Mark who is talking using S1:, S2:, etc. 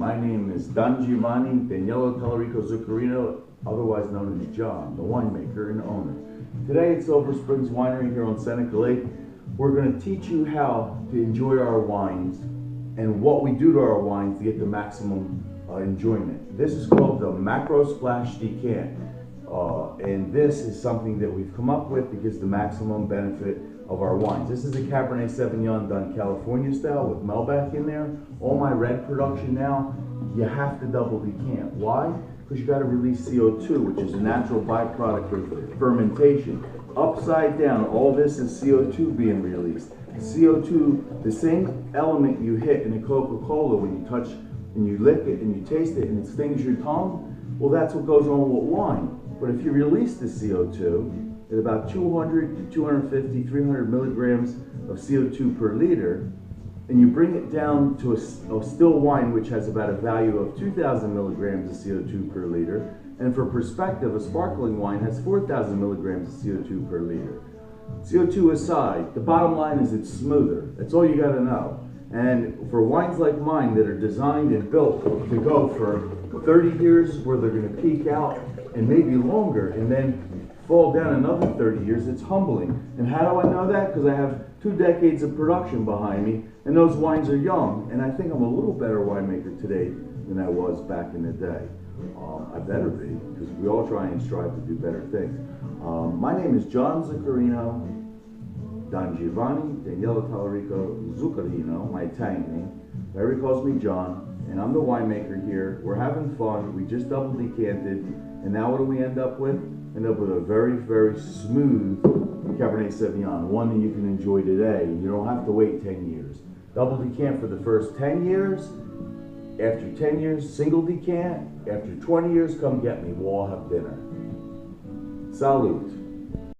S1: My name is Don Giovanni Daniele Tallarico Zuccarino, otherwise known as John, the winemaker and owner. Today at Silver Springs Winery here on Seneca Lake, we're going to teach you how to enjoy our wines and what we do to our wines to get the maximum enjoyment. This is called the Macro Splash Decant, and this is something that we've come up with that gives the maximum benefit of our wines. This is a Cabernet Sauvignon done California style with Melback in there. All my red production now, you have to double decant. Why? Because you got to release CO2, which is a natural byproduct of fermentation. Upside down, all this is CO2 being released. CO2, the same element you hit in a Coca-Cola when you touch and you lick it and you taste it and it stings your tongue, well, that's what goes on with wine. But if you release the CO2 at about 200 to 250, 300 milligrams of CO2 per liter, and you bring it down to a still wine which has about a value of 2,000 milligrams of CO2 per liter, and for perspective, a sparkling wine has 4,000 milligrams of CO2 per liter. CO2 aside, the bottom line is it's smoother. That's all you got to know. And for wines like mine that are designed and built to go for 30 years where they're going to peak out and maybe longer and then fall down another 30 years, it's humbling. And how do I know that? Because I have 2 decades of production behind me and those wines are young, and I think I'm a little better winemaker today than I was back in the day. I better be, because we all try and strive to do better things. My name is John Zuccarino, Don Giovanni Daniele Tallarico Zuccarino, my Italian name. Everybody calls me John, and I'm the winemaker here. We're having fun. We just double decanted, and now what do we end up with? End up with a very, very smooth Cabernet Sauvignon, one that you can enjoy today. You don't have to wait 10 years. Double decant for the first 10 years. After 10 years, single decant. After 20 years, come get me. We'll all have dinner. Salute.